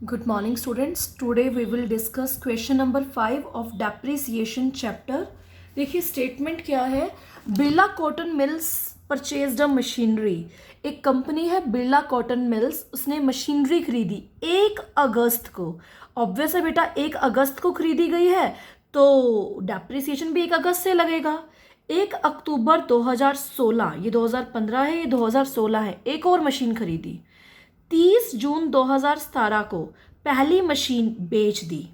Good morning, students. Today we will discuss question number 5 of depreciation chapter. देखिए statement क्या है। Birla cotton mills purchased अ machinery. एक company है Birla cotton mills, उसने machinery खरीदी 1 अगस्त को। ऑब्वियस है बेटा, 1 अगस्त को खरीदी गई है तो डेप्रिसिएशन भी 1 अगस्त से लगेगा। 1 अक्टूबर 2016, ये 2015 है, ये 2016 है, एक और मशीन खरीदी। 30 जून 2017 को पहली मशीन बेच दी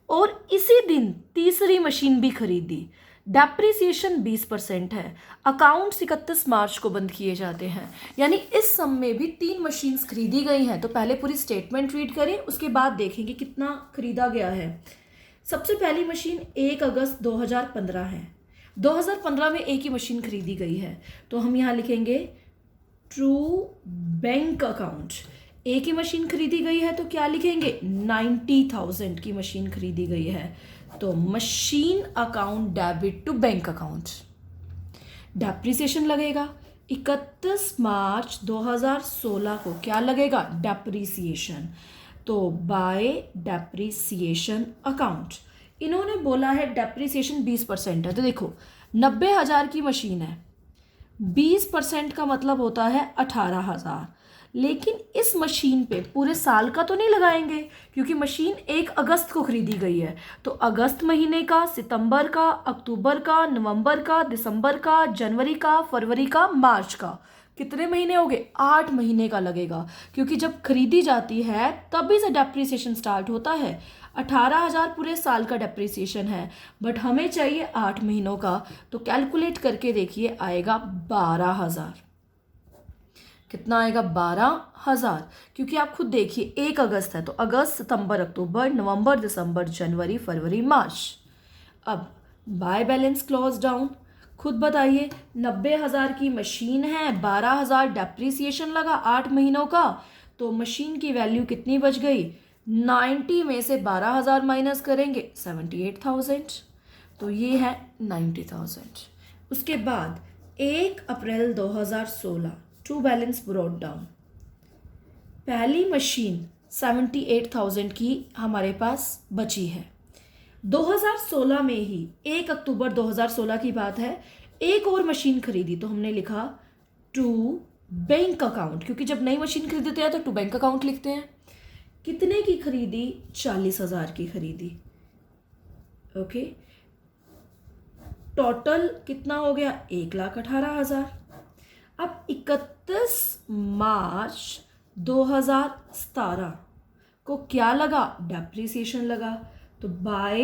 और इसी दिन तीसरी मशीन भी खरीदी। डेप्रिसिएशन 20% है। अकाउंट्स 31 मार्च को बंद किए जाते हैं। यानी इस सम में भी 3 मशीन्स खरीदी गई हैं। तो पहले पूरी स्टेटमेंट रीड करें, उसके बाद देखेंगे कितना खरीदा गया है। सबसे पहली मशीन 1 अगस्त 2015 है। 2015 में एक ही मशीन खरीदी गई है, तो हम यहाँ लिखेंगे ट्रू बैंक अकाउंट। एक ही मशीन खरीदी गई है तो क्या लिखेंगे, 90,000 की मशीन खरीदी गई है, तो machine account debit to bank account. Depreciation लगेगा 31 मार्च 2016 को, क्या लगेगा, डेप्रिसिएशन। तो बाय डेप्रिसिएशन अकाउंट। इन्होंने बोला है डेप्रिसिएशन 20% है, तो देखो 90,000 की मशीन है, 20% का मतलब होता है 18,000। लेकिन इस मशीन पे पूरे साल का तो नहीं लगाएंगे, क्योंकि मशीन 1 अगस्त को खरीदी गई है। तो अगस्त महीने का, सितंबर का, अक्टूबर का, नवंबर का, दिसंबर का, जनवरी का, फरवरी का, मार्च का, कितने महीने हो गए, 8 महीने का लगेगा। क्योंकि जब खरीदी जाती है तभी से डेप्रिसिएशन स्टार्ट होता है। 18,000 पूरे साल का डेप्रिसिएशन है, बट हमें चाहिए 8 महीनों का, तो कैलकुलेट करके देखिए आएगा 12,000। कितना आएगा, 12,000। क्योंकि आप खुद देखिए 1 अगस्त है, तो अगस्त, सितंबर, अक्टूबर, नवंबर, दिसंबर, जनवरी, फरवरी, मार्च। अब बाय बैलेंस क्लोज डाउन, खुद बताइए, 90,000 की मशीन है, 12,000 डेप्रिसिएशन लगा 8 महीनों का, तो मशीन की वैल्यू कितनी बच गई, 90 में से 12,000 माइनस करेंगे 78,000, तो ये है 90,000। उसके बाद 1 अप्रैल 2016 टू बैलेंस ब्रॉट डाउन। पहली मशीन 78,000 की हमारे पास बची है। 2016 में ही 1 अक्टूबर 2016 की बात है, एक और मशीन खरीदी, तो हमने लिखा टू बैंक अकाउंट, क्योंकि जब नई मशीन खरीदते हैं तो टू बैंक अकाउंट लिखते हैं। कितने की खरीदी, 40,000 की खरीदी। ओके, टोटल कितना हो गया, 1,18,000। अब 31 मार्च 2017 को क्या लगा, डेप्रिसिएशन लगा, तो बाय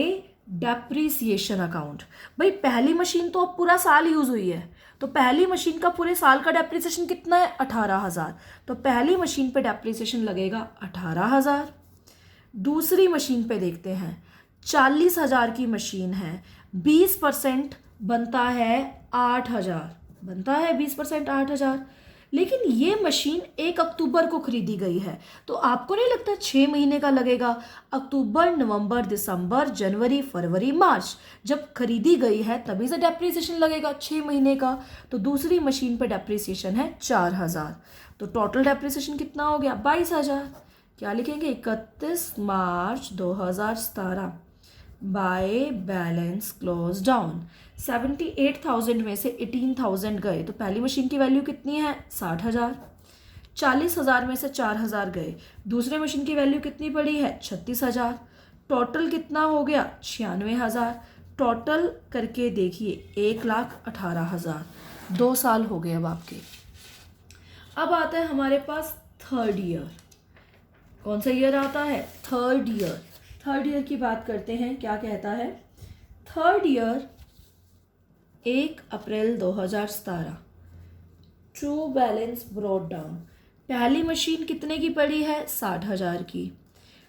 डेप्रिसिएशन अकाउंट। भाई पहली मशीन तो अब पूरा साल यूज हुई है, तो पहली मशीन का पूरे साल का डेप्रिसिएशन कितना है, 18,000, तो पहली मशीन पे डेप्रिसिएशन लगेगा 18,000। दूसरी मशीन पे देखते हैं, 40,000 की मशीन है, 20% बनता है 8,000, बनता है 20% 8,000। लेकिन ये मशीन 1 अक्टूबर को खरीदी गई है, तो आपको नहीं लगता 6 महीने का लगेगा, अक्टूबर, नवंबर, दिसंबर, जनवरी, फरवरी, मार्च, जब खरीदी गई है तभी से डेप्रिसिएशन लगेगा 6 महीने का। तो दूसरी मशीन पे डेप्रिसिएशन है 4,000, तो टोटल डेप्रिसिएशन कितना हो गया, 22,000। क्या लिखेंगे, 31 मार्च 2017 बाय बैलेंस क्लोज डाउन। 78,000 में से 18,000 गए, तो पहली मशीन की वैल्यू कितनी है, 60,000। 40,000 में से 4,000 गए, दूसरे मशीन की वैल्यू कितनी पड़ी है, 36,000। टोटल कितना हो गया, 96,000। टोटल करके देखिए 1,18,000। 2 साल हो गए अब आपके। अब आता है हमारे पास थर्ड ईयर। कौन सा ईयर आता है, थर्ड ईयर। थर्ड ईयर की बात करते हैं, क्या कहता है, थर्ड ईयर 1 अप्रैल 2017 ट्रू बैलेंस ब्रॉट डाउन। पहली मशीन कितने की पड़ी है, 60,000 की।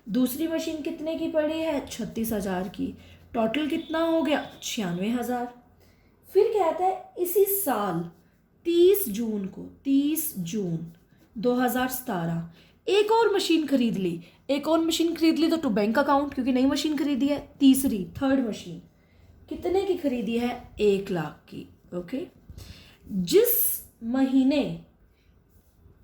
दूसरी मशीन कितने की पड़ी है, 36,000 की। टोटल कितना हो गया, 96,000। फिर कहता है इसी साल 30 जून को, 30 जून 2017 एक और मशीन खरीद ली। एक और मशीन खरीद ली तो टू बैंक अकाउंट, क्योंकि नई मशीन खरीदी है। तीसरी, थर्ड मशीन कितने की खरीदी है, 1,00,000 की। ओके, जिस महीने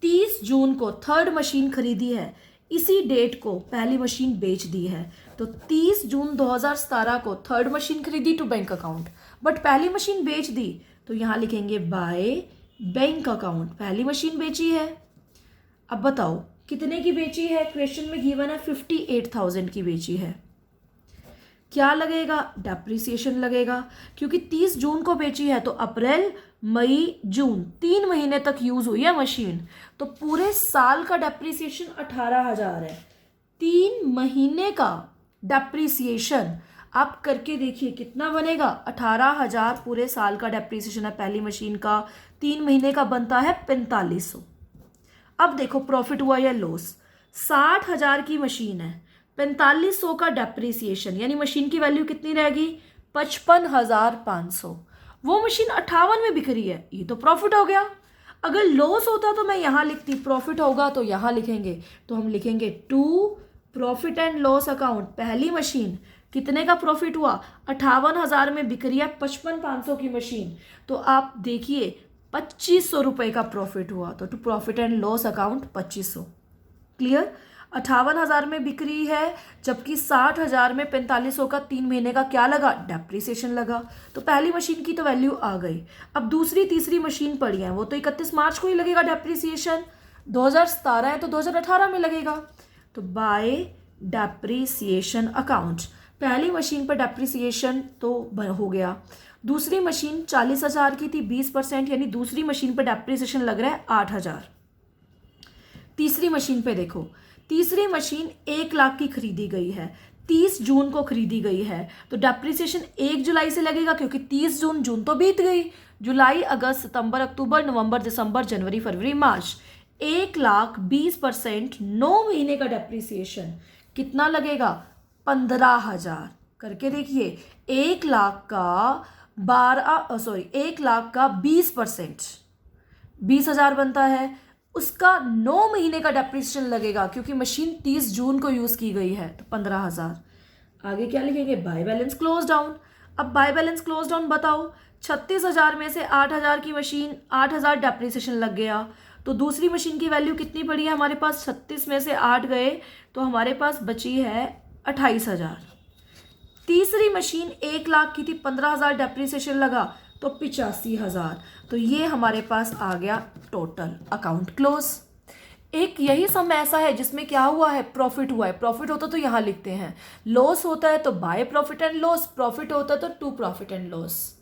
30 जून को थर्ड मशीन खरीदी है, इसी डेट को पहली मशीन बेच दी है। तो 30 जून 2017 को थर्ड मशीन खरीदी टू बैंक अकाउंट, बट पहली मशीन बेच दी, तो यहाँ लिखेंगे बाय बैंक अकाउंट, पहली मशीन बेची है। अब बताओ कितने की बेची है, क्वेश्चन में गिवन है 58,000 की बेची है। क्या लगेगा, डेप्रिसिएशन लगेगा, क्योंकि 30 जून को बेची है तो अप्रैल मई जून 3 महीने तक यूज हुई है मशीन, तो पूरे साल का डेप्रिसिएशन 18,000 है। 3 महीने का डेप्रिसिएशन आप करके देखिए कितना बनेगा, 18,000 पूरे साल का डेप्रिसिएशन है पहली मशीन का, 3 महीने का बनता है 4500। अब देखो प्रॉफिट हुआ या लॉस, 60,000 की मशीन है, 4500 का डेप्रिसिएशन, यानी मशीन की वैल्यू कितनी रहेगी, 55,500। वो मशीन 58 में बिक रही है, ये तो प्रॉफिट हो गया। अगर लॉस होता तो मैं यहाँ लिखती, प्रॉफिट होगा तो यहाँ लिखेंगे, तो हम लिखेंगे to profit and loss account, पहली मशीन कितने का प्रॉफिट हुआ, 58,000 में बिक रही है 55,500 की मशीन, तो आप देखिए 2,500 रुपये का प्रॉफिट हुआ, तो to profit and loss account 2,500। Clear, 58,000 में बिक रही है, जबकि 60,000 में 4500 का 3 महीने का क्या लगा, डेप्रिसिएशन लगा। तो पहली मशीन की तो वैल्यू आ गई। अब दूसरी तीसरी मशीन पड़ी है, वो तो 31 मार्च को ही लगेगा डेप्रिसिएशन, 2017 है तो 2018 में लगेगा। तो बाय डेप्रिसिएशन अकाउंट, पहली मशीन पर डेप्रिसिएशन तो हो गया, दूसरी मशीन 40,000 की थी, 20%, यानी दूसरी मशीन पर डेप्रिसिएशन लग रहा है 8,000। तीसरी मशीन पे देखो, तीसरी मशीन 1 लाख की खरीदी गई है, 30 जून को खरीदी गई है, तो डेप्रिसिएशन 1 जुलाई से लगेगा, क्योंकि 30 जून तो बीत गई, जुलाई अगस्त सितंबर अक्टूबर नवंबर दिसंबर जनवरी फरवरी मार्च, 1 लाख 20%, 9 महीने का डेप्रिसिएशन कितना लगेगा, 15,000। करके देखिए, 1 लाख का 1 लाख का 20%, 20,000 बनता है, उसका 9 महीने का डेप्रिसिएशन लगेगा, क्योंकि मशीन 30 जून को यूज की गई है, तो 15,000। आगे क्या लिखेंगे, बाय बैलेंस क्लोज डाउन। अब बाय बैलेंस क्लोज डाउन बताओ, 36,000 में से 8,000 की मशीन, 8,000 डेप्रिसिएशन लग गया, तो दूसरी मशीन की वैल्यू कितनी पड़ी है हमारे पास, 36 में से 8 गए तो हमारे पास बची है 28,000। तीसरी मशीन 1 लाख की थी, 15,000 डेप्रिसिएशन लगा तो 85,000। तो ये हमारे पास आ गया टोटल, अकाउंट क्लोज। एक यही सम ऐसा है जिसमें क्या हुआ है, प्रॉफिट हुआ है, प्रॉफिट होता तो यहाँ लिखते हैं, लॉस होता है तो by profit and loss, profit होता है तो टू प्रॉफिट एंड लॉस।